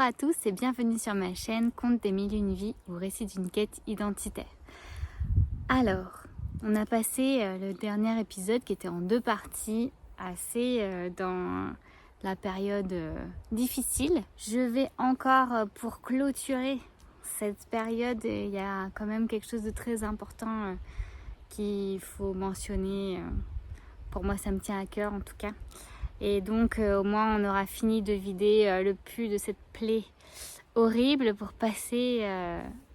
à tous et bienvenue sur ma chaîne Contes des mille et une vies ou récit d'une quête identitaire. Alors, on a passé le dernier épisode qui était en 2 parties, assez dans la période difficile. Je vais encore pour clôturer cette période, il y a quand même quelque chose de très important qu'il faut mentionner. Pour moi, ça me tient à cœur en tout cas. Et donc au moins on aura fini de vider le pus de cette plaie horrible pour passer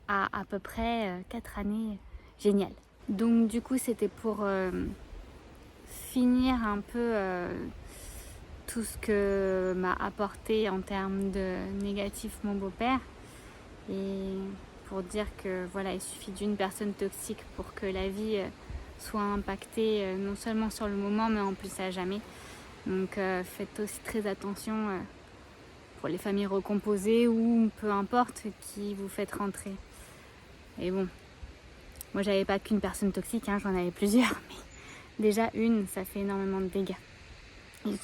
à peu près 4 années géniales. Donc du coup c'était pour finir un peu tout ce que m'a apporté en termes de négatif mon beau-père. Et pour dire que voilà, il suffit d'une personne toxique pour que la vie soit impactée non seulement sur le moment mais en plus à jamais. Donc faites aussi très attention pour les familles recomposées ou peu importe qui vous faites rentrer. Et bon, moi j'avais pas qu'une personne toxique, j'en avais plusieurs, mais déjà une, ça fait énormément de dégâts.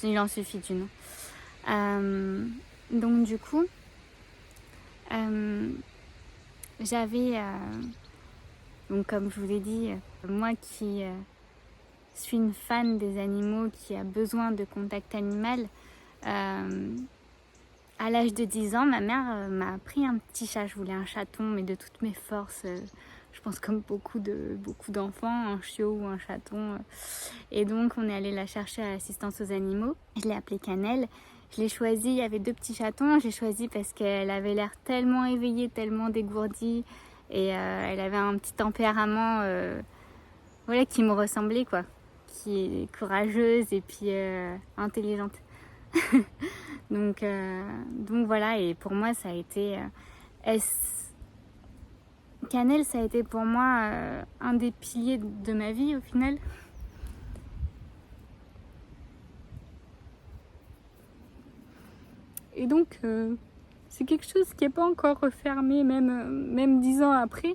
Il en suffit d'une. Donc du coup, j'avais, donc comme je vous l'ai dit, moi qui suis une fan des animaux, qui a besoin de contact animal, à l'âge de 10 ans, ma mère m'a pris un petit chat. Je voulais un chaton, mais de toutes mes forces, je pense comme beaucoup d'enfants, un chiot ou un chaton. Et donc, on est allé la chercher à l'assistance aux animaux. Je l'ai appelée Cannelle. Je l'ai choisie, il y avait 2 petits chatons. J'ai choisi parce qu'elle avait l'air tellement éveillée, tellement dégourdie. Et elle avait un petit tempérament voilà, qui me ressemblait, quoi. Qui est courageuse et puis intelligente. donc voilà, et pour moi ça a été Cannelle, ça a été pour moi un des piliers de ma vie au final. Et donc c'est quelque chose qui n'est pas encore refermé, même 10 ans après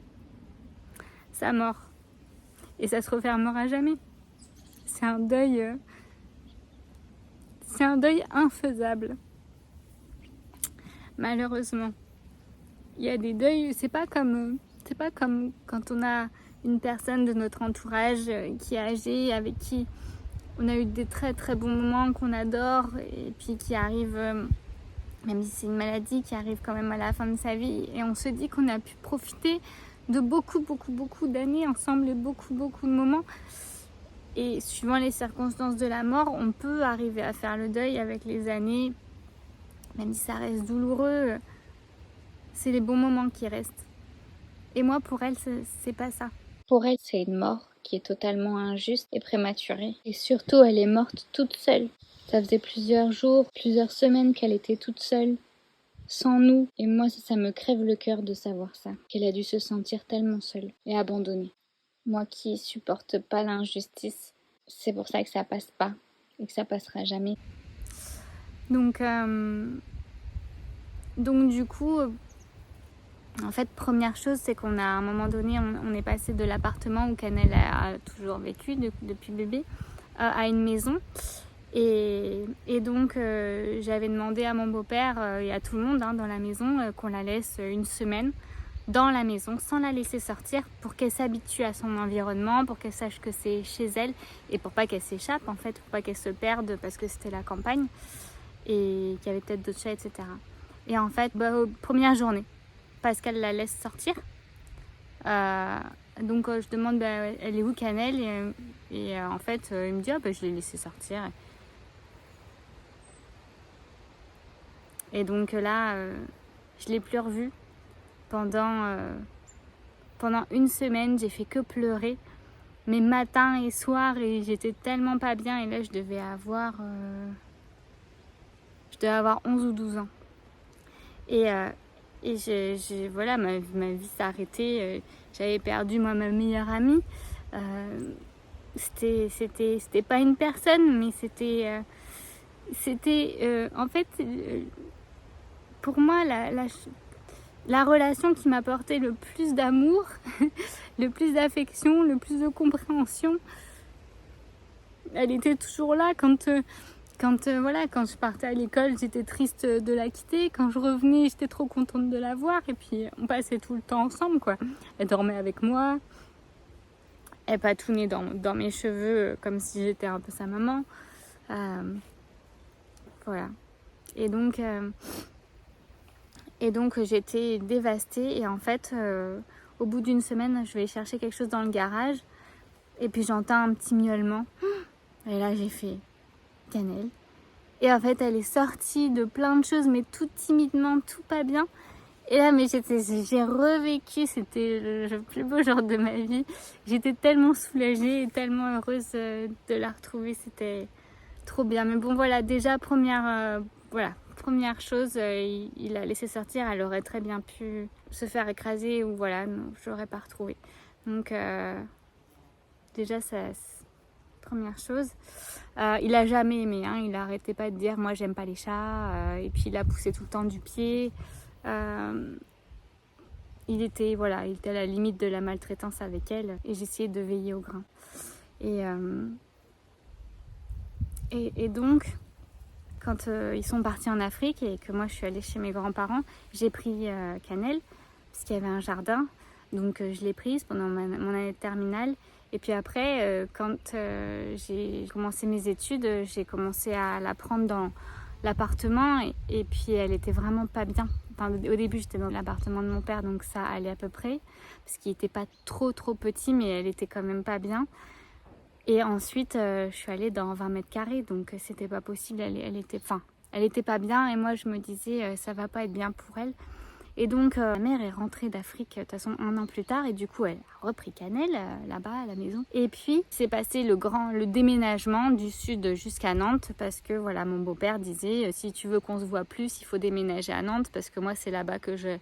sa mort, et ça se refermera jamais. C'est un deuil infaisable, malheureusement. Il y a des deuils, c'est pas comme quand on a une personne de notre entourage qui est âgée, avec qui on a eu des très très bons moments, qu'on adore, et puis qui arrive, même si c'est une maladie, qui arrive quand même à la fin de sa vie, et on se dit qu'on a pu profiter de beaucoup d'années ensemble et beaucoup de moments. Et suivant les circonstances de la mort, on peut arriver à faire le deuil avec les années, même si ça reste douloureux. C'est les bons moments qui restent. Et moi, pour elle, c'est pas ça. Pour elle, c'est une mort qui est totalement injuste et prématurée. Et surtout, elle est morte toute seule. Ça faisait plusieurs jours, plusieurs semaines qu'elle était toute seule, sans nous. Et moi, ça me crève le cœur de savoir ça. Qu'elle a dû se sentir tellement seule et abandonnée. Moi qui supporte pas l'injustice, c'est pour ça que ça passe pas et que ça passera jamais. Donc du coup, en fait, première chose, c'est qu'on a, à un moment donné, on est passé de l'appartement où Cannelle a toujours vécu depuis bébé à une maison. Et donc, j'avais demandé à mon beau-père et à tout le monde dans la maison qu'on la laisse une semaine dans la maison sans la laisser sortir, pour qu'elle s'habitue à son environnement, pour qu'elle sache que c'est chez elle et pour pas qu'elle s'échappe, en fait, pour pas qu'elle se perde parce que c'était la campagne et qu'il y avait peut-être d'autres chats, etc. Et en fait, première journée, Pascal la laisse sortir. Donc je demande elle est où Cannelle, et en fait il me dit je l'ai laissée sortir. Et donc là je l'ai plus revue pendant une semaine. J'ai fait que pleurer, mais matin et soir, et j'étais tellement pas bien. Et là je devais avoir 11 ou 12 ans. Et voilà, ma vie s'est arrêtée. J'avais perdu moi ma meilleure amie. C'était pas une personne, mais c'était en fait pour moi la relation qui m'apportait le plus d'amour, le plus d'affection, le plus de compréhension. Elle était toujours là quand Quand je partais à l'école, j'étais triste de la quitter. Quand je revenais, j'étais trop contente de la voir. Et puis, on passait tout le temps ensemble, quoi. Elle dormait avec moi. Elle patounait dans mes cheveux comme si j'étais un peu sa maman. Voilà. Et donc j'étais dévastée. Et en fait, au bout d'une semaine, je vais chercher quelque chose dans le garage. Et puis, j'entends un petit miaulement. Et là, j'ai fait... Cannelle. Et en fait, elle est sortie de plein de choses, mais tout timidement, tout pas bien. Et là, mais j'ai revécu, c'était le plus beau jour de ma vie. J'étais tellement soulagée et tellement heureuse de la retrouver, c'était trop bien. Mais bon, voilà, déjà, première chose, il a laissé sortir, elle aurait très bien pu se faire écraser ou voilà, non, je l'aurais pas retrouvée. Donc, déjà, ça... Première chose, il a jamais aimé, hein, il arrêtait pas de dire moi j'aime pas les chats, et puis il a poussé tout le temps du pied. Il était à la limite de la maltraitance avec elle et j'essayais de veiller au grain. Et donc quand ils sont partis en Afrique et que moi je suis allée chez mes grands-parents, j'ai pris Cannelle parce qu'il y avait un jardin, donc je l'ai prise pendant mon année de terminale. Et puis après, quand j'ai commencé mes études, j'ai commencé à la prendre dans l'appartement et puis elle était vraiment pas bien. Enfin, au début, j'étais dans l'appartement de mon père, donc ça allait à peu près, parce qu'il était pas trop petit, mais elle était quand même pas bien. Et ensuite, je suis allée dans 20 mètres carrés, donc c'était pas possible. Elle était pas bien et moi je me disais ça va pas être bien pour elle. Et donc, ma mère est rentrée d'Afrique, de toute façon, 1 an plus tard. Et du coup, elle a repris Cannelle, là-bas, à la maison. Et puis, c'est passé le déménagement du sud jusqu'à Nantes. Parce que, voilà, mon beau-père disait, si tu veux qu'on se voit plus, il faut déménager à Nantes. Parce que moi, c'est là-bas que j'ai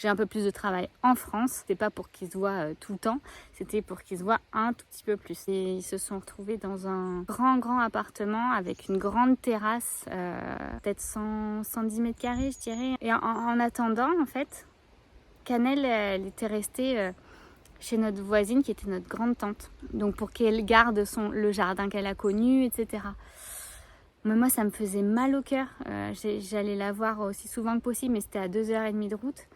un peu plus de travail en France. C'était pas pour qu'ils se voient tout le temps. C'était pour qu'ils se voient un tout petit peu plus. Et ils se sont retrouvés dans un grand appartement avec une grande terrasse, peut-être 110 mètres carrés, je dirais. Et en attendant, en fait, Cannelle, elle était restée chez notre voisine qui était notre grande tante. Donc pour qu'elle garde le jardin qu'elle a connu, etc. Mais moi, ça me faisait mal au cœur. J'allais la voir aussi souvent que possible, mais c'était à 2h30 de route.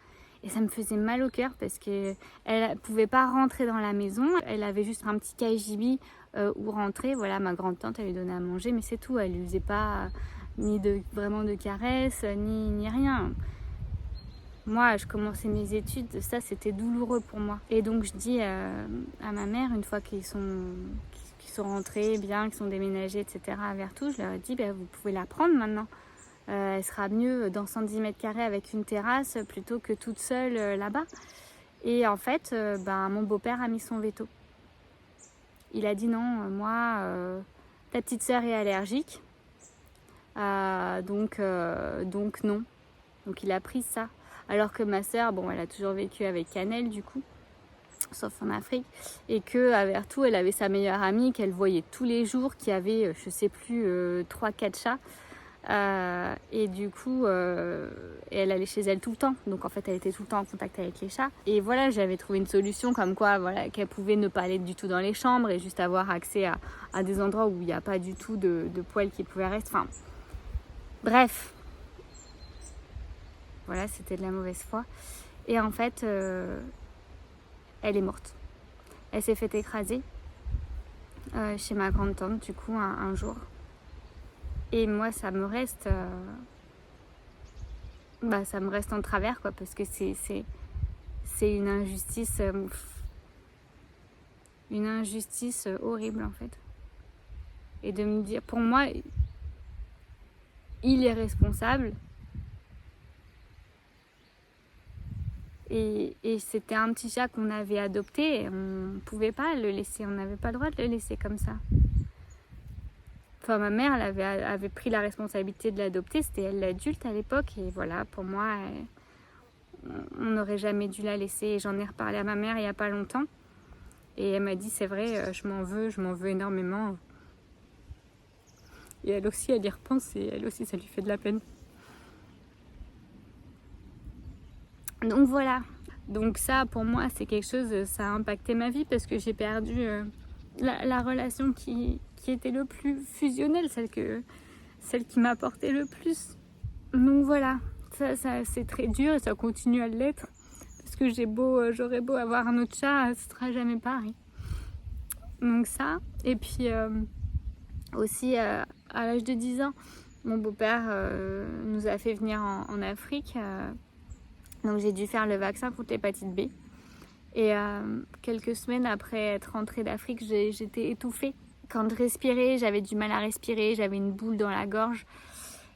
Et ça me faisait mal au cœur parce qu'elle ne pouvait pas rentrer dans la maison. Elle avait juste un petit cagibi où rentrer. Voilà, ma grande tante, elle lui donnait à manger, mais c'est tout. Elle ne lui faisait pas vraiment de caresses, ni rien. Moi, je commençais mes études, ça c'était douloureux pour moi. Et donc je dis à ma mère, une fois qu'ils sont rentrés bien, qu'ils sont déménagés, etc. à Vertou, je leur ai dit, vous pouvez la prendre maintenant. Elle sera mieux dans 110 mètres carrés avec une terrasse plutôt que toute seule là-bas. Et en fait, mon beau-père a mis son veto. Il a dit non, moi, ta petite sœur est allergique, donc non. Donc il a pris ça. Alors que ma sœur, elle a toujours vécu avec Cannelle du coup, sauf en Afrique, et qu'à Vertou, elle avait sa meilleure amie qu'elle voyait tous les jours, qui avait, je sais plus, 3-4 chats. Et du coup, elle allait chez elle tout le temps. Donc en fait, elle était tout le temps en contact avec les chats. Et voilà, j'avais trouvé une solution comme quoi, qu'elle pouvait ne pas aller du tout dans les chambres et juste avoir accès à des endroits où il n'y a pas du tout de poils qui pouvaient rester. Enfin, bref. Voilà, c'était de la mauvaise foi. Et en fait, elle est morte. Elle s'est fait écraser chez ma grande tante, du coup, un jour. Et moi, ça me reste en travers, quoi, parce que c'est une injustice, horrible, en fait. Et de me dire, pour moi, il est responsable. Et c'était un petit chat qu'on avait adopté et on ne pouvait pas le laisser, on n'avait pas le droit de le laisser comme ça. Enfin, ma mère elle avait pris la responsabilité de l'adopter, c'était elle l'adulte à l'époque et voilà, pour moi, on n'aurait jamais dû la laisser. Et j'en ai reparlé à ma mère il n'y a pas longtemps et elle m'a dit c'est vrai, je m'en veux énormément. Et elle aussi, elle y repense et elle aussi, ça lui fait de la peine. Donc voilà, donc ça pour moi c'est quelque chose, ça a impacté ma vie parce que j'ai perdu la relation qui était le plus fusionnelle, celle que celle qui m'a apporté le plus. Donc voilà, ça c'est très dur et ça continue à l'être. Parce que j'aurais beau avoir un autre chat, ce sera jamais pareil. Donc ça, et puis aussi à l'âge de 10 ans, mon beau-père nous a fait venir en Afrique. Donc j'ai dû faire le vaccin contre l'hépatite B. Et quelques semaines après être rentrée d'Afrique, j'étais étouffée. Quand je respirais, j'avais du mal à respirer, j'avais une boule dans la gorge.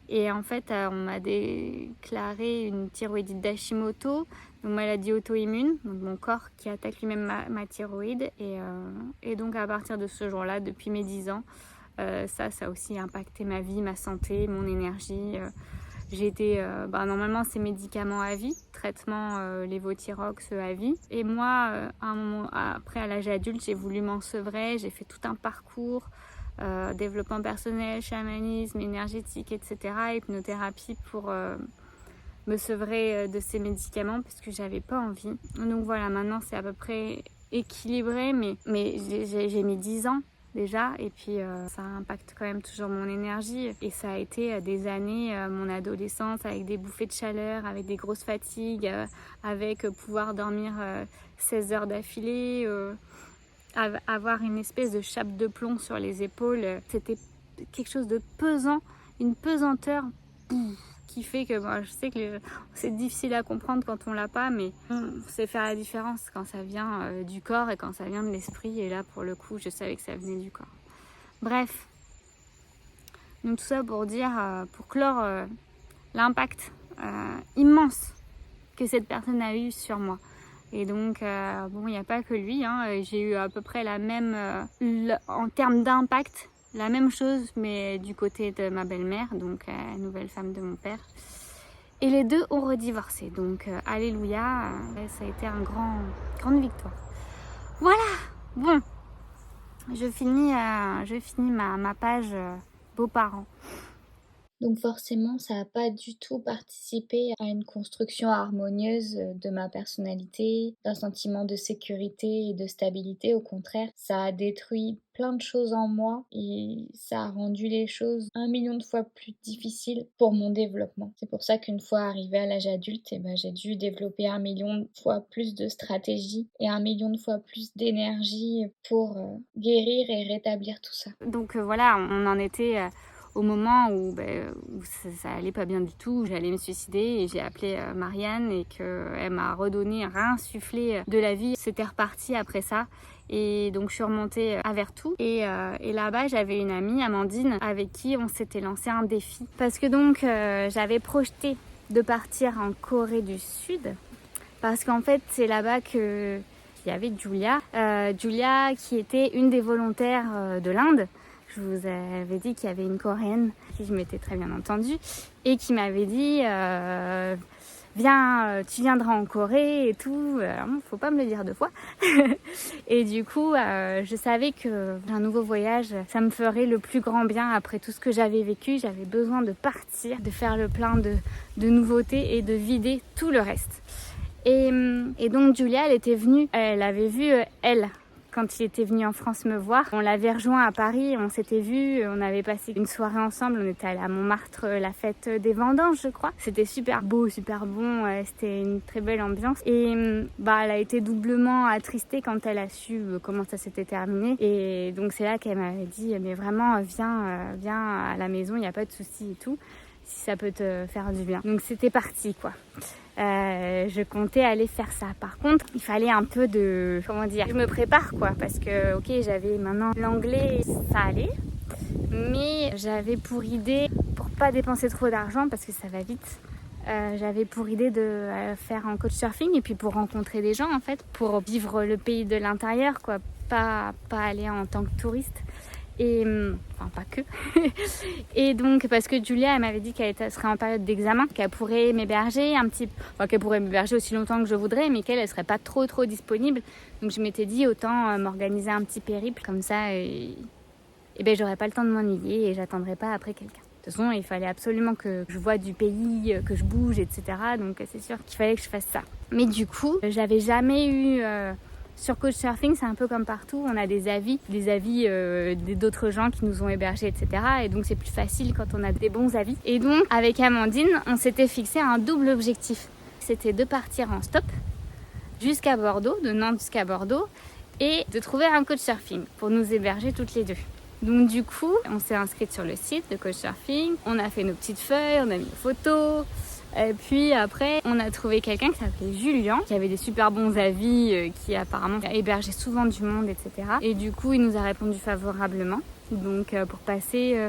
Et en fait, on m'a déclaré une thyroïdite d'Hashimoto, donc maladie auto-immune, donc mon corps qui attaque lui-même ma thyroïde. Et donc à partir de ce jour-là, depuis mes 10 ans, ça a aussi impacté ma vie, ma santé, mon énergie. J'ai été, normalement c'est médicaments à vie, traitement lévothyrox à vie. Et moi, à un moment, après à l'âge adulte, j'ai voulu m'ensevrer, j'ai fait tout un parcours, développement personnel, chamanisme, énergétique, etc., hypnothérapie pour me sevrer de ces médicaments parce que j'avais pas envie. Donc voilà, maintenant c'est à peu près équilibré, mais j'ai mis 10 ans déjà, et puis ça impacte quand même toujours mon énergie, et ça a été des années, mon adolescence, avec des bouffées de chaleur, avec des grosses fatigues, avec pouvoir dormir 16 heures d'affilée, avoir une espèce de chape de plomb sur les épaules. C'était quelque chose de pesant, une pesanteur qui fait que je sais que c'est difficile à comprendre quand on l'a pas, mais on sait faire la différence quand ça vient du corps et quand ça vient de l'esprit. Et là, pour le coup, je savais que ça venait du corps. Bref, donc tout ça pour dire, pour clore l'impact immense que cette personne a eu sur moi. Et donc, il n'y a pas que lui, hein. J'ai eu à peu près la même, en termes d'impact, la même chose, mais du côté de ma belle-mère, donc la nouvelle femme de mon père. Et les deux ont redivorcé, donc alléluia, ça a été une grande victoire. Voilà, bon, je finis ma page beaux-parents. Donc forcément, ça n'a pas du tout participé à une construction harmonieuse de ma personnalité, d'un sentiment de sécurité et de stabilité. Au contraire, ça a détruit plein de choses en moi et ça a rendu les choses 1 million de fois plus difficiles pour mon développement. C'est pour ça qu'une fois arrivée à l'âge adulte, j'ai dû développer 1 million de fois plus de stratégies et 1 million de fois plus d'énergie pour guérir et rétablir tout ça. Donc voilà, on en était au moment où ça allait pas bien du tout, j'allais me suicider, et j'ai appelé Marianne, et qu'elle m'a redonné, réinsufflé de la vie. C'était reparti après ça. Et donc je suis remontée à Vertou, et là-bas j'avais une amie, Amandine, avec qui on s'était lancé un défi. Parce que donc j'avais projeté de partir en Corée du Sud, parce qu'en fait c'est là-bas qu'il y avait Julia. Julia qui était une des volontaires de l'Inde. Je vous avais dit qu'il y avait une Coréenne qui je m'étais très bien entendue et qui m'avait dit viens, tu viendras en Corée et tout. Faut pas me le dire 2 fois. Et du coup, je savais que un nouveau voyage, ça me ferait le plus grand bien après tout ce que j'avais vécu. J'avais besoin de partir, de faire le plein de nouveautés et de vider tout le reste. Et donc Julia, elle était venue, elle avait vu quand il était venu en France me voir. On l'avait rejoint à Paris, on s'était vus, on avait passé une soirée ensemble, on était allés à Montmartre, la fête des vendanges je crois. C'était super beau, super bon, c'était une très belle ambiance. Et elle a été doublement attristée quand elle a su comment ça s'était terminé. Et donc c'est là qu'elle m'avait dit, mais vraiment viens à la maison, il n'y a pas de souci et tout, si ça peut te faire du bien. Donc c'était parti quoi. Je comptais aller faire ça. Par contre, il fallait un peu de... je me prépare quoi, parce que ok, j'avais maintenant l'anglais, ça allait, mais j'avais pour idée, pour pas dépenser trop d'argent, parce que ça va vite, j'avais pour idée de faire un coach surfing, et puis pour rencontrer des gens en fait, pour vivre le pays de l'intérieur quoi, pas aller en tant que touriste. Et enfin pas que. Et donc parce que Julia elle m'avait dit qu'elle serait en période d'examen, qu'elle pourrait m'héberger qu'elle pourrait m'héberger aussi longtemps que je voudrais, mais qu'elle serait pas trop disponible. Donc je m'étais dit autant m'organiser un petit périple comme ça, et j'aurais pas le temps de m'ennuyer et j'attendrai pas après quelqu'un. De toute façon, il fallait absolument que je voie du pays, que je bouge, etc. Donc c'est sûr qu'il fallait que je fasse ça. Mais du coup, j'avais jamais eu Sur Couchsurfing, c'est un peu comme partout, on a des avis d'autres gens qui nous ont hébergés, etc. Et donc c'est plus facile quand on a des bons avis. Et donc avec Amandine, on s'était fixé un double objectif. C'était de partir en stop jusqu'à Bordeaux, de Nantes jusqu'à Bordeaux, et de trouver un Couchsurfing pour nous héberger toutes les deux. Donc du coup, on s'est inscrite sur le site de Couchsurfing, on a fait nos petites feuilles, on a mis nos photos. Et puis après, on a trouvé quelqu'un qui s'appelait Julien, qui avait des super bons avis, qui apparemment hébergeait souvent du monde, etc. Et du coup, il nous a répondu favorablement. Donc pour passer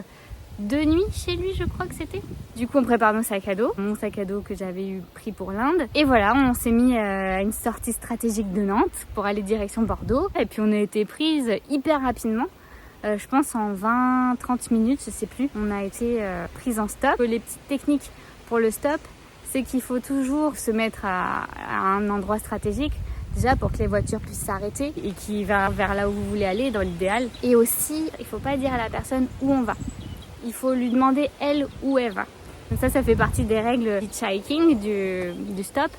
2 nuits chez lui, je crois que c'était. Du coup, on prépare nos sacs à dos. Mon sac à dos que j'avais pris pour l'Inde. Et voilà, on s'est mis à une sortie stratégique de Nantes pour aller direction Bordeaux. Et puis on a été prise hyper rapidement. Je pense en 20-30 minutes, je sais plus. On a été prise en stop. Les petites techniques pour le stop, c'est qu'il faut toujours se mettre à un endroit stratégique, déjà pour que les voitures puissent s'arrêter et qui va vers là où vous voulez aller dans l'idéal. Et aussi, il ne faut pas dire à la personne où on va. Il faut lui demander elle où elle va. Donc ça fait partie des règles hitchhiking du stop.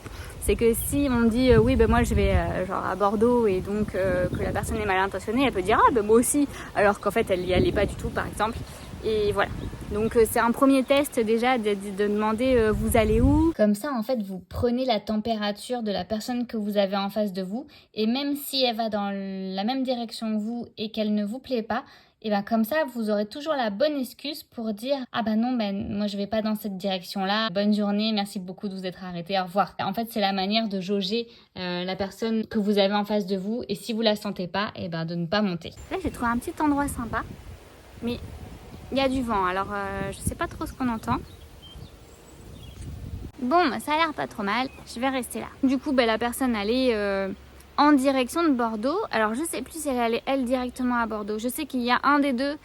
C'est que si on dit oui moi je vais genre à Bordeaux et donc que la personne est mal intentionnée, elle peut dire moi aussi, alors qu'en fait elle y allait pas du tout par exemple. Et voilà. Donc c'est un premier test déjà de demander vous allez où. Comme ça en fait vous prenez la température de la personne que vous avez en face de vous, et même si elle va dans la même direction que vous et qu'elle ne vous plaît pas, et bien comme ça vous aurez toujours la bonne excuse pour dire non moi je vais pas dans cette direction là, bonne journée, merci beaucoup de vous être arrêté, au revoir. En fait c'est la manière de jauger la personne que vous avez en face de vous, et si vous la sentez pas, de ne pas monter. Là j'ai trouvé un petit endroit sympa, mais il y a du vent, alors je sais pas trop ce qu'on entend. Bon, ça a l'air pas trop mal, je vais rester là. Du coup, la personne allait en direction de Bordeaux. Alors je sais plus si elle allait elle directement à Bordeaux. Je sais qu'il y a un des deux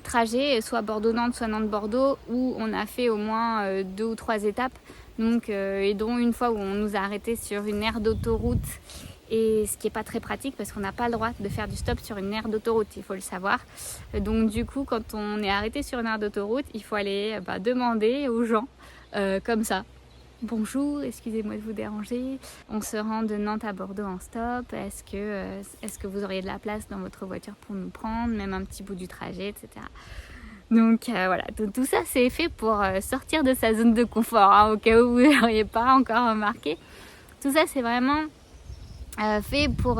trajets, soit Bordeaux-Nantes, soit Nantes-Bordeaux, où on a fait au moins 2 ou 3 étapes. Donc, et dont une fois où on nous a arrêtés sur une aire d'autoroute. Et ce qui n'est pas très pratique parce qu'on n'a pas le droit de faire du stop sur une aire d'autoroute, il faut le savoir. Donc du coup, quand on est arrêté sur une aire d'autoroute, il faut aller demander aux gens comme ça. Bonjour, excusez-moi de vous déranger. On se rend de Nantes à Bordeaux en stop. Est-ce que vous auriez de la place dans votre voiture pour nous prendre, même un petit bout du trajet, etc. Donc voilà, tout ça c'est fait pour sortir de sa zone de confort, au cas où vous n'auriez pas encore remarqué. Tout ça c'est vraiment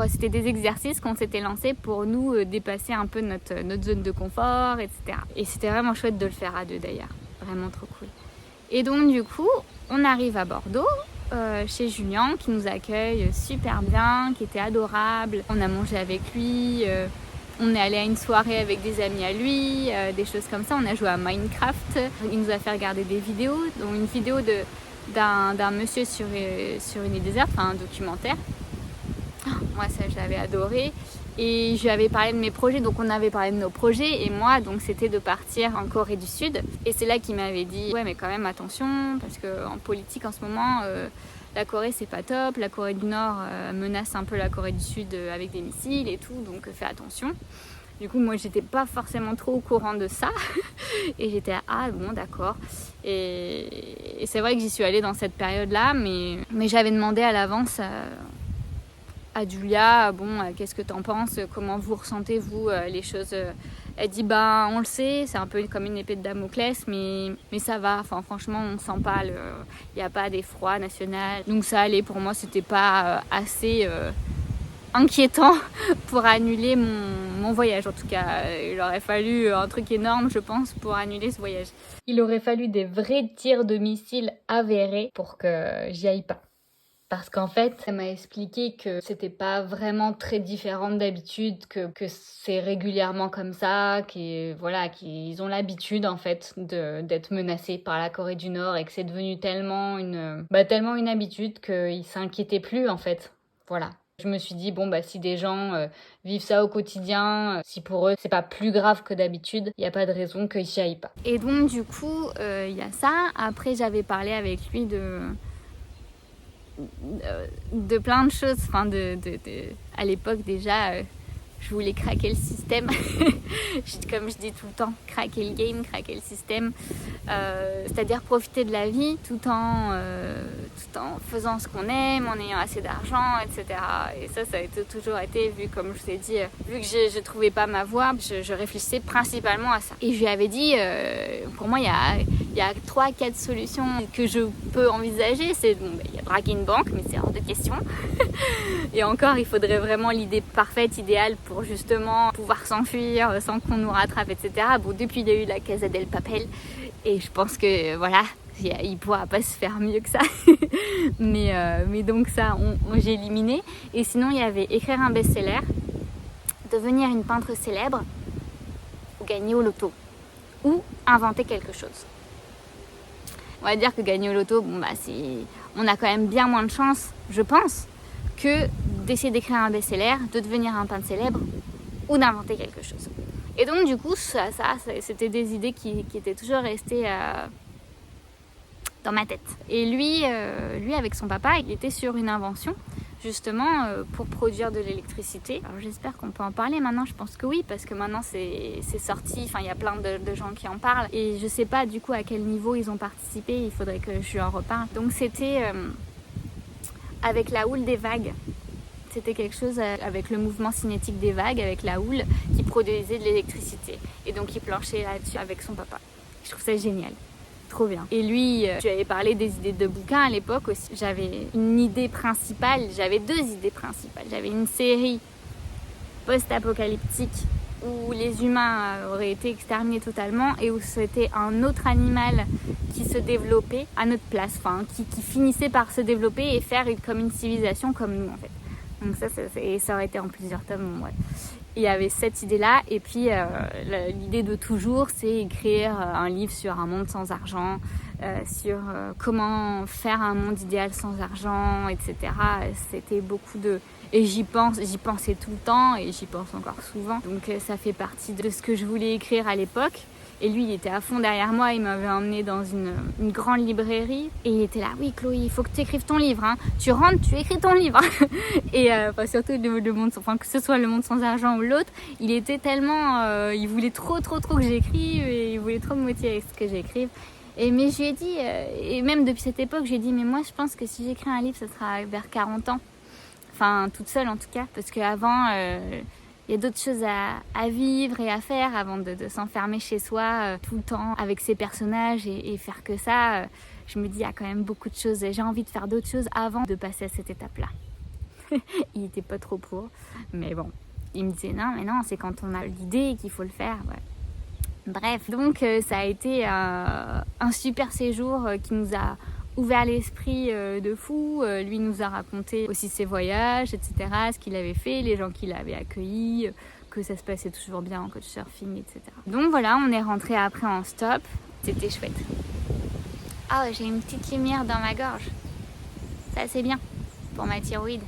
c'était des exercices qu'on s'était lancés pour nous dépasser un peu notre zone de confort, etc. Et c'était vraiment chouette de le faire à deux d'ailleurs, vraiment trop cool. Et donc du coup, on arrive à Bordeaux, chez Julien qui nous accueille super bien, qui était adorable. On a mangé avec lui, on est allé à une soirée avec des amis à lui, des choses comme ça. On a joué à Minecraft, il nous a fait regarder des vidéos, dont une vidéo d'un monsieur sur une île déserte, un documentaire. Moi ça j'avais adoré, et je lui avais parlé de mes projets, donc on avait parlé de nos projets, et moi donc c'était de partir en Corée du Sud, et c'est là qu'il m'avait dit ouais mais quand même attention, parce qu'en politique en ce moment la Corée c'est pas top, la Corée du Nord menace un peu la Corée du Sud avec des missiles et tout, donc fais attention. Du coup moi j'étais pas forcément trop au courant de ça et j'étais bon d'accord, et c'est vrai que j'y suis allée dans cette période là, mais j'avais demandé à l'avance à Julia, qu'est-ce que t'en penses, comment vous ressentez vous les choses. Elle dit on le sait, c'est un peu comme une épée de Damoclès, mais ça va, enfin franchement on sent pas il n'y a pas d'effroi national, donc ça allait pour moi, c'était pas assez inquiétant pour annuler mon voyage. En tout cas il aurait fallu un truc énorme je pense pour annuler ce voyage. Il aurait fallu des vrais tirs de missiles avérés pour que j'y aille pas. Parce qu'en fait, elle m'a expliqué que c'était pas vraiment très différent d'habitude, que c'est régulièrement comme ça, qu'ils ont l'habitude en fait d'être menacés par la Corée du Nord, et que c'est devenu tellement une habitude qu'ils s'inquiétaient plus en fait. Voilà. Je me suis dit si des gens vivent ça au quotidien, si pour eux c'est pas plus grave que d'habitude, il y a pas de raison qu'ils s'y aillent pas. Et donc du coup, il y a ça. Après j'avais parlé avec lui de plein de choses, à l'époque déjà Je voulais craquer le système, comme je dis tout le temps, craquer le game, craquer le système, c'est-à-dire profiter de la vie tout en faisant ce qu'on aime, en ayant assez d'argent, etc. Et ça a toujours été, vu comme je vous ai dit, vu que je ne trouvais pas ma voie, je réfléchissais principalement à ça. Et je lui avais dit, pour moi, il y a 3-4 solutions que je peux envisager. C'est il y a draguer une banque, mais c'est hors de question. Et encore, il faudrait vraiment l'idée parfaite, idéale pour justement pouvoir s'enfuir sans qu'on nous rattrape, etc. Bon, depuis, il y a eu la Casa del Papel et je pense que voilà, il ne pourra pas se faire mieux que ça. mais donc ça, j'ai éliminé. Et sinon, il y avait écrire un best-seller, devenir une peintre célèbre ou gagner au loto ou inventer quelque chose. On va dire que gagner au loto, on a quand même bien moins de chance, je pense, que d'essayer d'écrire un best-seller, de devenir un peintre célèbre ou d'inventer quelque chose. Et donc du coup, ça c'était des idées qui étaient toujours restées dans ma tête. Et lui, avec son papa, il était sur une invention justement pour produire de l'électricité. Alors j'espère qu'on peut en parler maintenant, je pense que oui, parce que maintenant c'est sorti, enfin il y a plein de gens qui en parlent et je sais pas du coup à quel niveau ils ont participé, il faudrait que je lui en reparle. Donc c'était avec la houle des vagues. C'était quelque chose avec le mouvement cinétique des vagues, avec la houle qui produisait de l'électricité. Et donc il planchait là-dessus avec son papa. Je trouve ça génial. Trop bien. Et lui, je lui avais parlé des idées de bouquins à l'époque aussi. J'avais une idée principale, j'avais 2 idées principales. J'avais une série post-apocalyptique où les humains auraient été exterminés totalement et où c'était un autre animal qui se développait à notre place, enfin qui finissait par se développer et faire comme une civilisation comme nous en fait. Donc ça aurait été en plusieurs tomes, ouais. Il y avait cette idée-là, et puis l'idée de toujours, c'est écrire un livre sur un monde sans argent, sur comment faire un monde idéal sans argent, etc. C'était beaucoup de... Et j'y pensais tout le temps, et j'y pense encore souvent. Donc ça fait partie de ce que je voulais écrire à l'époque. Et lui, il était à fond derrière moi, il m'avait emmené dans une grande librairie. Et il était là, oui Chloé, il faut que tu écrives ton livre. Hein. Tu rentres, tu écris ton livre. Et surtout le monde, que ce soit le monde sans argent ou l'autre, il était tellement... il voulait trop que j'écrive, et il voulait trop me motiver avec ce que j'écrive. Mais je lui ai dit, et même depuis cette époque, j'ai dit, mais moi je pense que si j'écris un livre, ça sera vers 40 ans. Enfin, toute seule en tout cas, parce qu'avant... il y a d'autres choses à vivre et à faire avant de s'enfermer chez soi tout le temps avec ses personnages et faire que ça. Je me dis, il y a quand même beaucoup de choses. J'ai envie de faire d'autres choses avant de passer à cette étape-là. Il était pas trop pour. Mais bon, il me disait, non, c'est quand on a l'idée qu'il faut le faire. Ouais. Bref, donc ça a été un super séjour qui nous a ouvert l'esprit de fou. Lui nous a raconté aussi ses voyages, etc., ce qu'il avait fait, les gens qu'il avait accueillis, que ça se passait toujours bien en couchsurfing, etc. Donc voilà, on est rentré après en stop. C'était chouette. Ah ouais, j'ai une petite lumière dans ma gorge. Ça c'est bien pour ma thyroïde.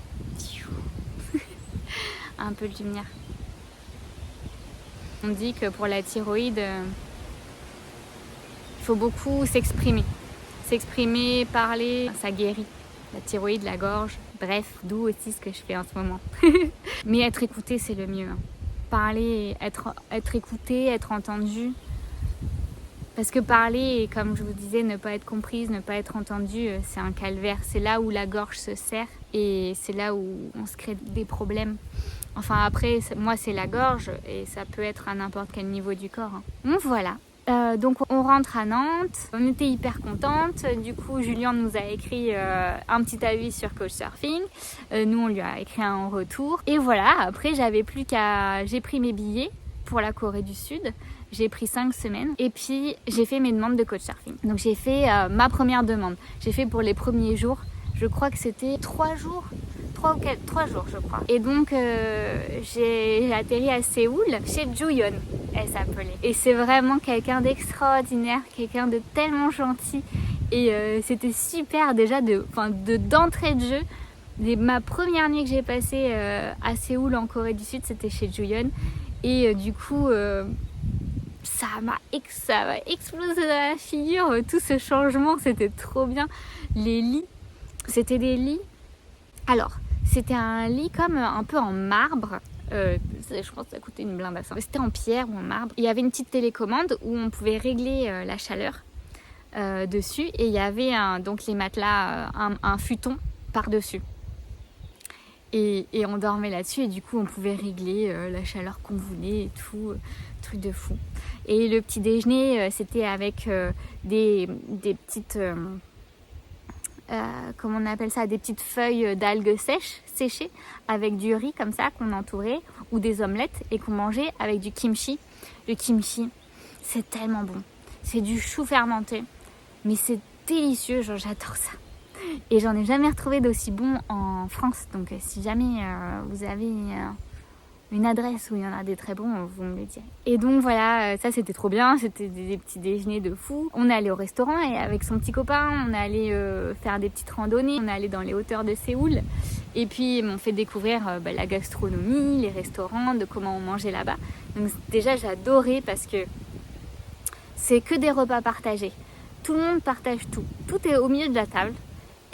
Un peu de lumière. On dit que pour la thyroïde, il faut beaucoup s'exprimer. S'exprimer, parler, ça guérit. La thyroïde, la gorge, bref, d'où aussi ce que je fais en ce moment. Mais être écouté, c'est le mieux. Hein. Parler, être écouté, être entendu. Parce que parler, comme je vous disais, ne pas être comprise, ne pas être entendue, c'est un calvaire. C'est là où la gorge se serre et c'est là où on se crée des problèmes. Enfin après, moi c'est la gorge et ça peut être à n'importe quel niveau du corps. Hein. Donc voilà. Donc on rentre à Nantes, on était hyper contente. Du coup Julien nous a écrit un petit avis sur Couchsurfing, nous on lui a écrit un en retour. Et voilà, après j'ai pris mes billets pour la Corée du Sud. J'ai pris 5 semaines et puis j'ai fait mes demandes de Couchsurfing. Donc j'ai fait ma première demande. J'ai fait pour les premiers jours, je crois que c'était 3 jours. 3 jours je crois. Et donc j'ai atterri à Séoul chez Juyeon, elle s'appelait. Et c'est vraiment quelqu'un d'extraordinaire, quelqu'un de tellement gentil. Et c'était super déjà d'entrée de jeu. Ma première nuit que j'ai passée à Séoul en Corée du Sud, c'était chez Juyeon. Et du coup ça m'a explosé dans la figure, tout ce changement, c'était trop bien. Les lits, c'était des lits. Alors, c'était un lit comme un peu en marbre, Je pense que ça coûtait une blinde à ça. C'était en pierre ou en marbre. Il y avait une petite télécommande où on pouvait régler la chaleur dessus. Et il y avait donc les matelas, un futon par-dessus. Et on dormait là-dessus et du coup on pouvait régler la chaleur qu'on voulait et tout, truc de fou. Et le petit déjeuner c'était avec des petites, comment on appelle ça, des petites feuilles d'algues séchées avec du riz comme ça qu'on entourait ou des omelettes et qu'on mangeait avec du kimchi. Le kimchi c'est tellement bon, c'est du chou fermenté mais c'est délicieux, genre j'adore ça. Et j'en ai jamais retrouvé d'aussi bon en France. Donc si jamais vous avez une adresse où il y en a des très bons, vous me le direz. Et donc voilà, ça c'était trop bien. C'était des petits déjeuners de fou. On est allé au restaurant et avec son petit copain, on est allé faire des petites randonnées. On est allé dans les hauteurs de Séoul. Et puis ils m'ont fait découvrir la gastronomie, les restaurants, de comment on mangeait là-bas. Donc déjà j'adorais parce que c'est que des repas partagés. Tout le monde partage tout. Tout est au milieu de la table.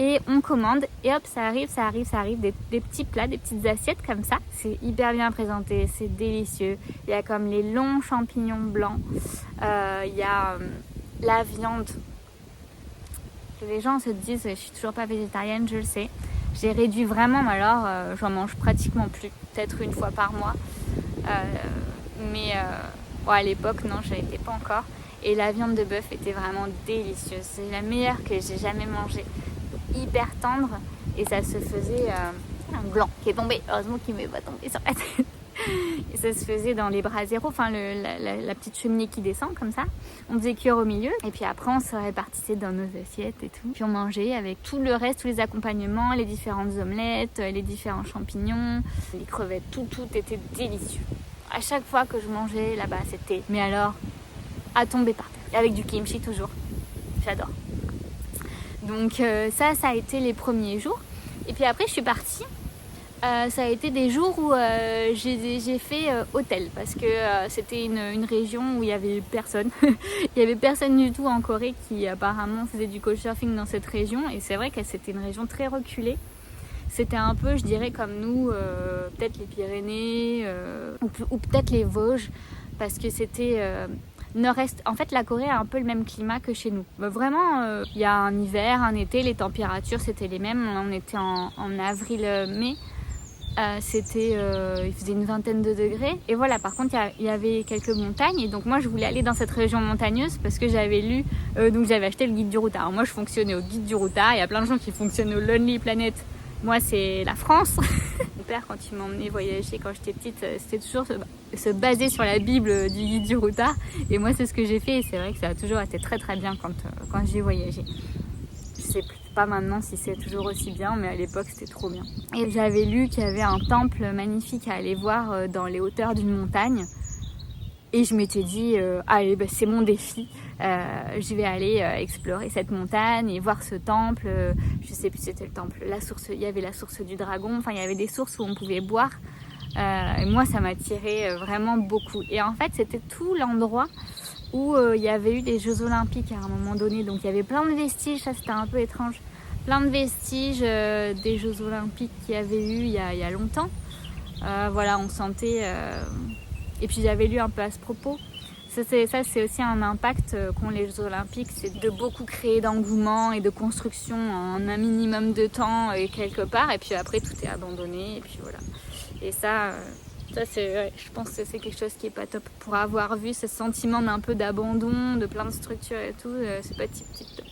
Et on commande et hop, ça arrive, des petits plats, des petites assiettes comme ça. C'est hyper bien présenté, c'est délicieux. Il y a comme les longs champignons blancs. Il y a la viande. Les gens se disent, je suis toujours pas végétarienne, je le sais. J'ai réduit vraiment, mais alors j'en mange pratiquement plus. Peut-être une fois par mois. Mais à l'époque, non, je l'étais pas encore. Et la viande de bœuf était vraiment délicieuse. C'est la meilleure que j'ai jamais mangée. Hyper tendre et ça se faisait un gland qui est tombé, heureusement qu'il ne m'est pas tombé sur la tête et ça se faisait dans les braseros, enfin la petite cheminée qui descend comme ça, on faisait cuire au milieu et puis après on se répartissait dans nos assiettes et tout, puis on mangeait avec tout le reste, tous les accompagnements, les différentes omelettes, les différents champignons, les crevettes, tout était délicieux. À chaque fois que je mangeais là-bas c'était, mais alors à tomber par terre, et avec du kimchi toujours, j'adore. Donc ça a été les premiers jours. Et puis après je suis partie. Ça a été des jours où j'ai fait hôtel. Parce que c'était une région où il n'y avait personne. Il n'y avait personne du tout en Corée qui apparemment faisait du couchsurfing dans cette région. Et c'est vrai que c'était une région très reculée. C'était un peu, je dirais, comme nous, peut-être les Pyrénées ou peut-être les Vosges. Parce que c'était... nord-est. En fait, la Corée a un peu le même climat que chez nous. Vraiment, il y a un hiver, un été, les températures c'était les mêmes. On était en avril-mai. Il faisait une vingtaine de degrés. Et voilà, par contre, il y avait quelques montagnes. Et donc moi, je voulais aller dans cette région montagneuse parce que j'avais lu, donc j'avais acheté le guide du routard. Alors moi, je fonctionnais au guide du routard. Il y a plein de gens qui fonctionnent au Lonely Planet. Moi, c'est la France. Mon père, quand il m'emmenait voyager quand j'étais petite, c'était toujours se baser sur la Bible du guide du routard. Et moi, c'est ce que j'ai fait. Et c'est vrai que ça a toujours été très très bien quand j'ai voyagé. Je sais pas maintenant si c'est toujours aussi bien, mais à l'époque, c'était trop bien. Et j'avais lu qu'il y avait un temple magnifique à aller voir dans les hauteurs d'une montagne. Et je m'étais dit, allez, c'est mon défi. Je vais aller explorer cette montagne et voir ce temple. Je sais plus si c'était le temple. Il y avait la source du dragon. Enfin, il y avait des sources où on pouvait boire. Et moi, ça m'attirait vraiment beaucoup. Et en fait, c'était tout l'endroit où il y avait eu les Jeux Olympiques à un moment donné. Donc, il y avait plein de vestiges. Ça, c'était un peu étrange. Plein de vestiges des Jeux Olympiques qu'il y avait eu il y a longtemps. Voilà, on sentait... Et puis j'avais lu un peu à ce propos. Ça c'est aussi un impact qu'ont les Jeux Olympiques, c'est de beaucoup créer d'engouement et de construction en un minimum de temps et quelque part. Et puis après tout est abandonné et puis voilà. Et ça c'est, je pense que c'est quelque chose qui est pas top. Pour avoir vu ce sentiment d'un peu d'abandon, de plein de structures et tout, c'est pas tip top.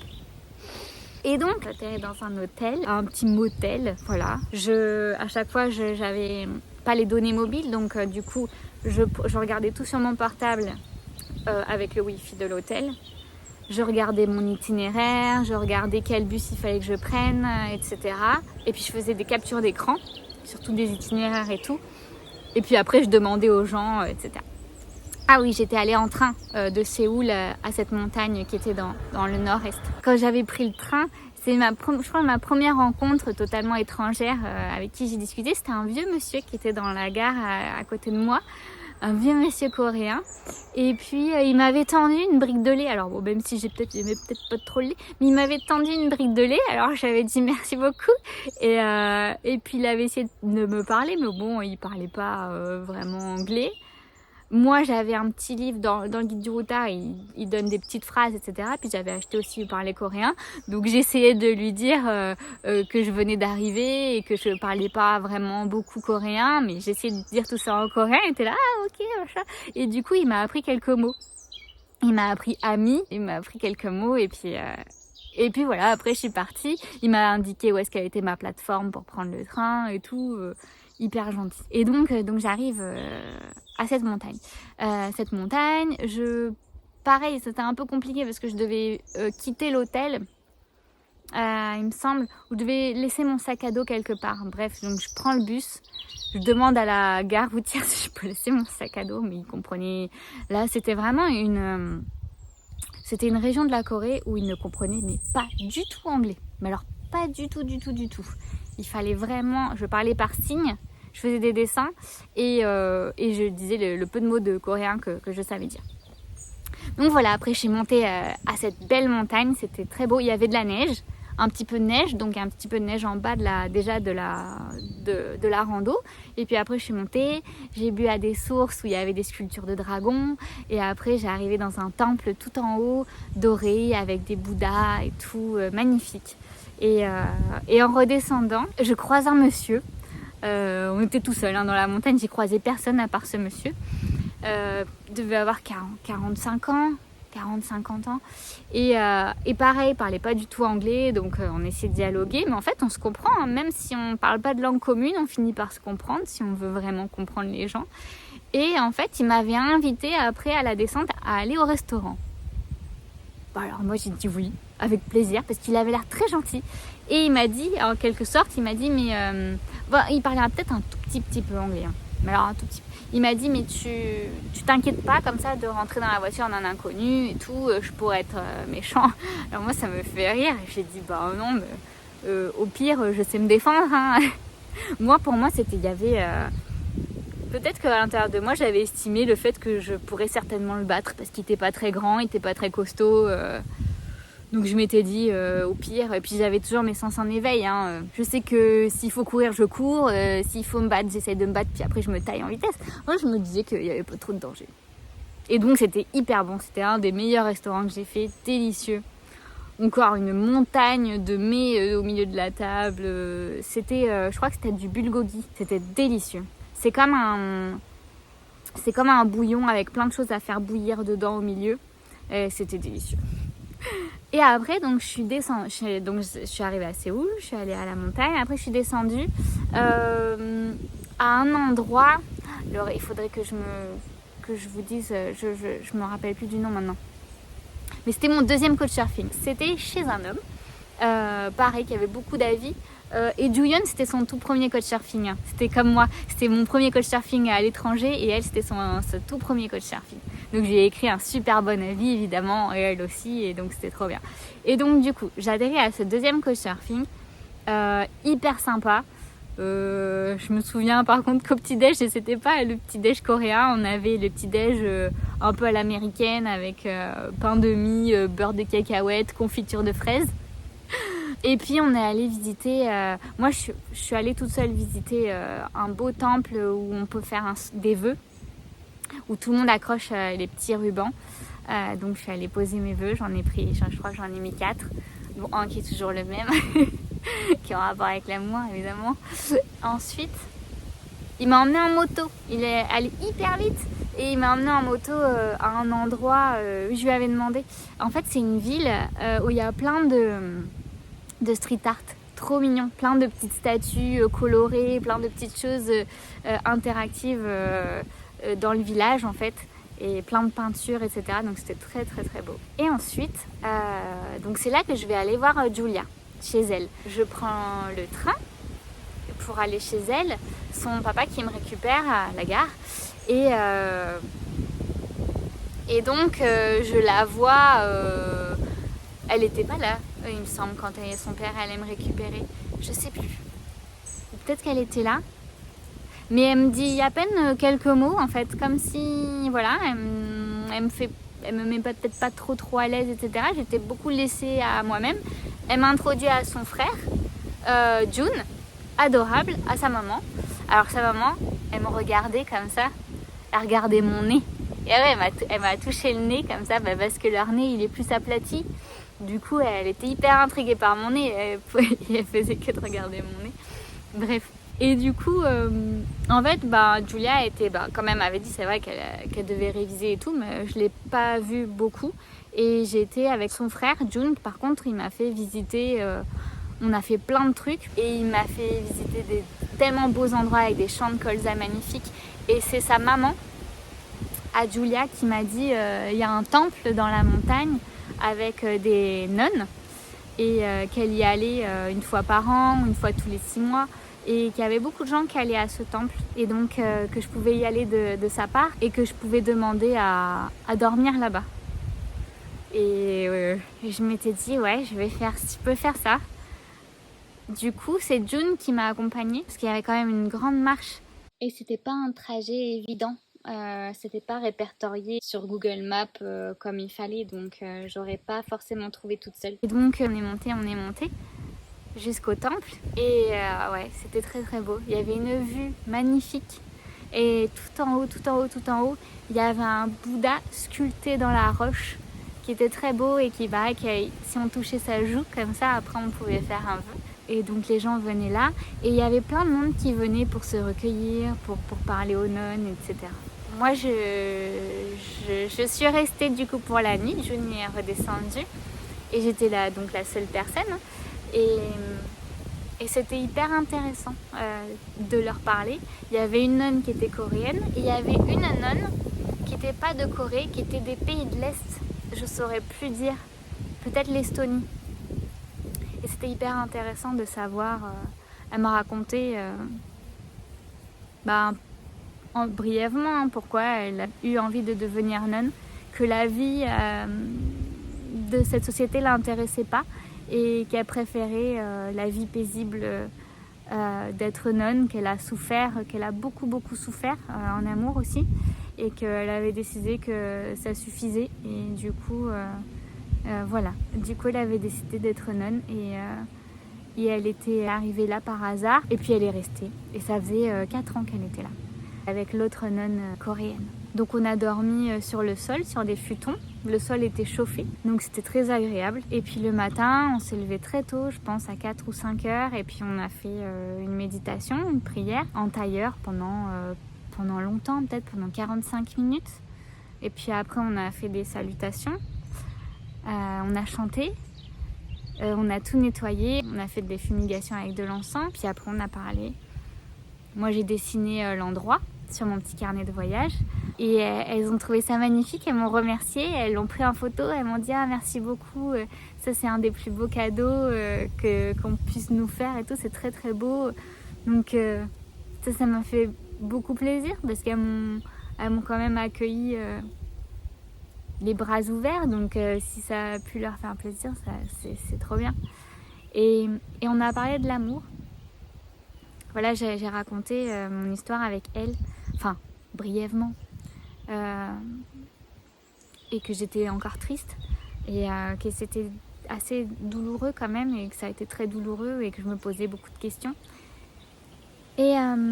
Et donc j'atterris dans un hôtel, un petit motel, voilà. À chaque fois j'avais pas les données mobiles, donc du coup je regardais tout sur mon portable avec le wifi de l'hôtel. Je regardais mon itinéraire, je regardais quel bus il fallait que je prenne, etc. Et puis je faisais des captures d'écran, surtout des itinéraires et tout. Et puis après je demandais aux gens, etc. Ah oui, j'étais allée en train de Séoul à cette montagne qui était dans le nord-est. Quand j'avais pris le train, c'est ma première rencontre totalement étrangère avec qui j'ai discuté. C'était un vieux monsieur qui était dans la gare à côté de moi. un vieux monsieur coréen. Et puis il m'avait tendu une brique de lait. Alors bon, même si j'aimais peut-être pas trop le lait, mais il m'avait tendu une brique de lait. Alors j'avais dit merci beaucoup. Et puis il avait essayé de me parler, mais bon, il parlait pas vraiment anglais. Moi, j'avais un petit livre dans le guide du routard, il donne des petites phrases, etc. Puis j'avais acheté aussi Il parlait coréen. Donc j'essayais de lui dire que je venais d'arriver et que je parlais pas vraiment beaucoup coréen, mais j'essayais de dire tout ça en coréen. Il était là, ah ok, machin. Et du coup, il m'a appris quelques mots. Il m'a appris ami, il m'a appris quelques mots et puis voilà, après je suis partie. Il m'a indiqué où est-ce qu'elle était ma plateforme pour prendre le train et tout. Hyper gentil. Et donc j'arrive à cette montagne. Pareil, c'était un peu compliqué parce que je devais quitter l'hôtel. Il me semble, où je devais laisser mon sac à dos quelque part. Bref, donc je prends le bus. Je demande à la gare routière si je peux laisser mon sac à dos, mais ils comprenaient. Là, c'était vraiment c'était une région de la Corée où ils ne comprenaient mais pas du tout anglais. Mais alors pas du tout. Il fallait vraiment, je parlais par signes, je faisais des dessins et je disais le peu de mots de coréen que je savais dire. Donc voilà, après je suis montée à cette belle montagne, c'était très beau, il y avait de la neige, un petit peu de neige, donc un petit peu de neige en bas de la rando. Et puis après je suis montée, j'ai bu à des sources où il y avait des sculptures de dragons. Et après j'ai arrivé dans un temple tout en haut, doré, avec des bouddhas et tout, magnifique. Et en redescendant, je croise un monsieur. On était tout seul dans la montagne, j'ai croisé personne à part ce monsieur. Il devait avoir 45 ans. 40-50 ans et pareil, il parlait pas du tout anglais, donc on essayait de dialoguer, mais en fait on se comprend, hein. Même si on parle pas de langue commune, on finit par se comprendre si on veut vraiment comprendre les gens. Et en fait il m'avait invité après à la descente à aller au restaurant. Bon, alors moi j'ai dit oui avec plaisir parce qu'il avait l'air très gentil et il m'a dit, en quelque sorte, il m'a dit mais bon, il parlait peut-être un tout petit peu anglais, hein. Mais alors un tout petit peu. Il m'a dit mais tu t'inquiètes pas comme ça de rentrer dans la voiture d'un inconnu et tout, je pourrais être méchant. Alors moi ça me fait rire et j'ai dit bah non, mais au pire je sais me défendre, hein. Moi pour moi c'était, il y avait peut-être qu'à l'intérieur de moi j'avais estimé le fait que je pourrais certainement le battre parce qu'il était pas très grand, il était pas très costaud. Donc je m'étais dit au pire, et puis j'avais toujours mes sens en éveil, hein. Je sais que s'il faut courir, je cours, s'il faut me battre, j'essaie de me battre, puis après je me taille en vitesse. Moi je me disais qu'il n'y avait pas trop de danger. Et donc c'était hyper bon, c'était un des meilleurs restaurants que j'ai fait, délicieux. Encore une montagne de mets au milieu de la table, c'était, je crois que c'était du bulgogi, c'était délicieux. C'est comme un bouillon avec plein de choses à faire bouillir dedans au milieu, et c'était délicieux. Et après, donc je suis arrivée à Séoul, je suis allée à la montagne. Après, je suis descendue à un endroit. Alors, il faudrait que je vous dise, je me rappelle plus du nom maintenant. Mais c'était mon deuxième coach surfing. C'était chez un homme, pareil, qui avait beaucoup d'avis. Et Juyeon, c'était son tout premier coach surfing. C'était comme moi, c'était mon premier coach surfing à l'étranger et elle, c'était son tout premier coach surfing. Donc j'ai écrit un super bon avis évidemment, et elle aussi, et donc c'était trop bien. Et donc du coup, j'ai adhéré à ce deuxième coach surfing, hyper sympa. Je me souviens par contre qu'au petit-déj, c'était pas le petit-déj coréen, on avait le petit-déj un peu à l'américaine avec pain de mie, beurre de cacahuète, confiture de fraises. Et puis on est allé visiter, moi je suis allée toute seule visiter un beau temple où on peut faire des vœux, où tout le monde accroche les petits rubans. Donc je suis allée poser mes vœux, je crois que j'en ai mis 4. Bon, un qui est toujours le même, qui est en rapport avec l'amour évidemment. Ensuite, il m'a emmené en moto, il est allé hyper vite. Et il m'a emmené en moto à un endroit où je lui avais demandé. En fait c'est une ville où il y a plein de street art, trop mignon, plein de petites statues colorées, plein de petites choses interactives dans le village en fait, et plein de peintures, etc. Donc c'était très très très beau. Et ensuite, donc c'est là que je vais aller voir Julia, chez elle. Je prends le train pour aller chez elle, son papa qui me récupère à la gare, et donc je la vois, elle était pas là, il me semble, quand son père allait me récupérer. Je sais plus. Peut-être qu'elle était là. Mais elle me dit à peine quelques mots en fait, comme si voilà, elle me met peut-être pas trop à l'aise, etc. J'étais beaucoup laissée à moi-même. Elle m'a introduit à son frère, June, adorable, à sa maman. Alors sa maman, elle me regardait comme ça, elle regardait mon nez. Et ouais, elle m'a touché le nez comme ça, parce que leur nez il est plus aplati. Du coup, elle était hyper intriguée par mon nez. Elle faisait que de regarder mon nez. Bref. Et du coup, en fait, Julia était, quand même, avait dit, c'est vrai qu'elle devait réviser et tout, mais je l'ai pas vue beaucoup. Et j'ai été avec son frère, June. Par contre, il m'a fait visiter. On a fait plein de trucs et il m'a fait visiter des tellement beaux endroits avec des champs de colza magnifiques. Et c'est sa maman, à Julia, qui m'a dit il y a un temple dans la montagne avec des nonnes et qu'elle y allait une fois par an, une fois tous les 6 mois et qu'il y avait beaucoup de gens qui allaient à ce temple et donc que je pouvais y aller de sa part et que je pouvais demander à dormir là-bas. Et je m'étais dit ouais, je peux faire ça. Du coup, c'est June qui m'a accompagnée parce qu'il y avait quand même une grande marche et c'était pas un trajet évident. C'était pas répertorié sur Google Maps comme il fallait, donc j'aurais pas forcément trouvé toute seule. Et donc on est monté jusqu'au temple et ouais, c'était très très beau. Il y avait une vue magnifique et tout en haut, il y avait un Bouddha sculpté dans la roche qui était très beau et qui paraît que si on touchait sa joue comme ça, après on pouvait faire un vœu. Et donc les gens venaient là et il y avait plein de monde qui venait pour se recueillir, pour parler aux nonnes, etc. Moi je suis restée du coup pour la nuit, June est redescendue et j'étais là donc la seule personne et c'était hyper intéressant de leur parler. Il y avait une nonne qui était coréenne et il y avait une nonne qui n'était pas de Corée, qui était des pays de l'Est, je saurais plus dire, peut-être l'Estonie. Et c'était hyper intéressant de savoir, elle m'a raconté brièvement pourquoi elle a eu envie de devenir nonne, que la vie de cette société l'intéressait pas et qu'elle préférait la vie paisible d'être nonne, qu'elle a souffert, qu'elle a beaucoup souffert en amour aussi et qu'elle avait décidé que ça suffisait et du coup voilà, du coup elle avait décidé d'être nonne et elle était arrivée là par hasard et puis elle est restée et ça faisait 4 ans qu'elle était là avec l'autre nonne coréenne. Donc on a dormi sur le sol, sur des futons. Le sol était chauffé, donc c'était très agréable. Et puis le matin, on s'est levé très tôt, je pense à 4 ou 5 heures. Et puis on a fait une méditation, une prière en tailleur pendant longtemps, peut-être pendant 45 minutes. Et puis après, on a fait des salutations. On a chanté. On a tout nettoyé. On a fait des fumigations avec de l'encens. Puis après, on a parlé. Moi, j'ai dessiné l'endroit sur mon petit carnet de voyage et elles ont trouvé ça magnifique, elles m'ont remercié, elles l'ont pris en photo, elles m'ont dit merci beaucoup, ça c'est un des plus beaux cadeaux qu'on puisse nous faire et tout, c'est très très beau. Donc ça m'a fait beaucoup plaisir parce qu'elles m'ont quand même accueilli les bras ouverts, donc si ça a pu leur faire plaisir, c'est trop bien. Et on a parlé de l'amour. Voilà, j'ai raconté mon histoire avec elle, enfin brièvement, et que j'étais encore triste et que c'était assez douloureux quand même et que ça a été très douloureux et que je me posais beaucoup de questions. Et la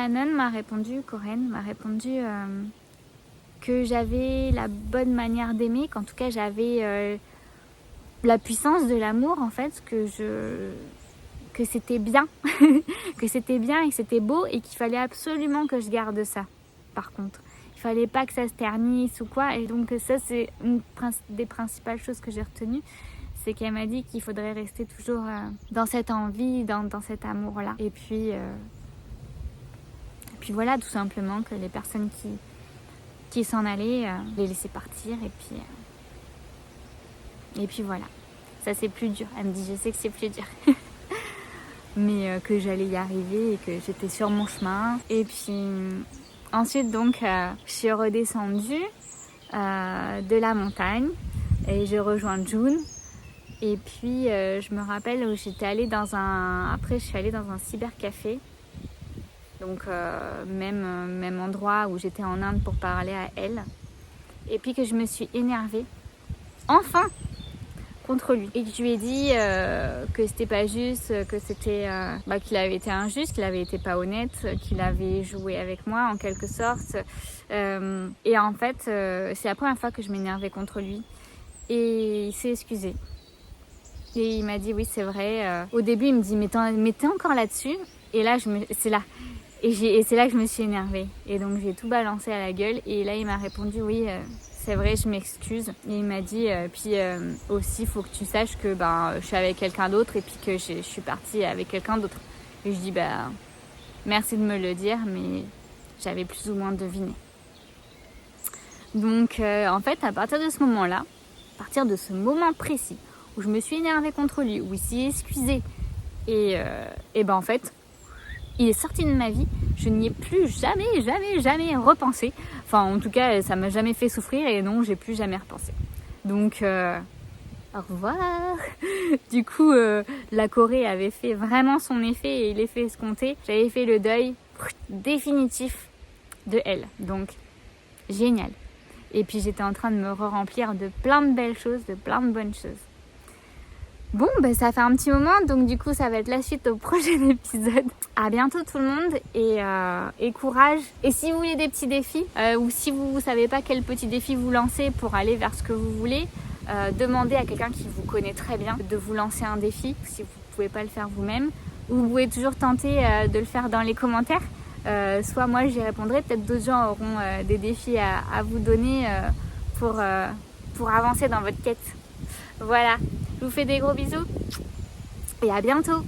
nonne m'a répondu, Corinne m'a répondu que j'avais la bonne manière d'aimer, qu'en tout cas j'avais la puissance de l'amour en fait, que c'était bien, que c'était bien et que c'était beau et qu'il fallait absolument que je garde ça. Par contre, il fallait pas que ça se ternisse ou quoi. Et donc ça, c'est une des principales choses que j'ai retenues, c'est qu'elle m'a dit qu'il faudrait rester toujours dans cette envie, dans cet amour-là. Et puis voilà, tout simplement que les personnes qui s'en allaient, les laisser partir. Et puis voilà, ça c'est plus dur. Elle me dit, je sais que c'est plus dur. Mais que j'allais y arriver et que j'étais sur mon chemin. Et puis ensuite donc je suis redescendue de la montagne et j'ai rejoint June. Et puis je me rappelle où j'étais allée après je suis allée dans un cybercafé Donc même endroit où j'étais en Inde pour parler à elle. Et puis que je me suis énervée, enfin, contre lui. Et que je lui ai dit que c'était pas juste, que c'était qu'il avait été injuste, qu'il avait été pas honnête, qu'il avait joué avec moi en quelque sorte. Et en fait, c'est la première fois que je m'énervais contre lui. Et il s'est excusé. Et il m'a dit oui, c'est vrai. Au début, il me dit mais t'es encore là-dessus. Et là, c'est là. Et c'est là que je me suis énervée. Et donc j'ai tout balancé à la gueule. Et là, il m'a répondu oui. C'est vrai, je m'excuse. Et il m'a dit, aussi, il faut que tu saches que je suis avec quelqu'un d'autre et puis que je suis partie avec quelqu'un d'autre. Et je dis, merci de me le dire, mais j'avais plus ou moins deviné. Donc, en fait, à partir de ce moment-là, à partir de ce moment précis, où je me suis énervée contre lui, où il s'est excusé, et en fait, il est sorti de ma vie, je n'y ai plus jamais repensé. Enfin, en tout cas, ça m'a jamais fait souffrir et non, j'ai plus jamais repensé. Donc, au revoir. Du coup, la Corée avait fait vraiment son effet et l'effet escompté. J'avais fait le deuil définitif de elle. Donc, génial. Et puis, j'étais en train de me remplir de plein de belles choses, de plein de bonnes choses. Bon, ça fait un petit moment, donc du coup, ça va être la suite au prochain épisode. À bientôt tout le monde et courage. Et si vous voulez des petits défis ou si vous ne savez pas quel petit défi vous lancer pour aller vers ce que vous voulez, demandez à quelqu'un qui vous connaît très bien de vous lancer un défi si vous ne pouvez pas le faire vous-même. Ou vous pouvez toujours tenter de le faire dans les commentaires. Soit moi j'y répondrai, peut-être d'autres gens auront des défis à vous donner pour avancer dans votre quête. Voilà, je vous fais des gros bisous et à bientôt.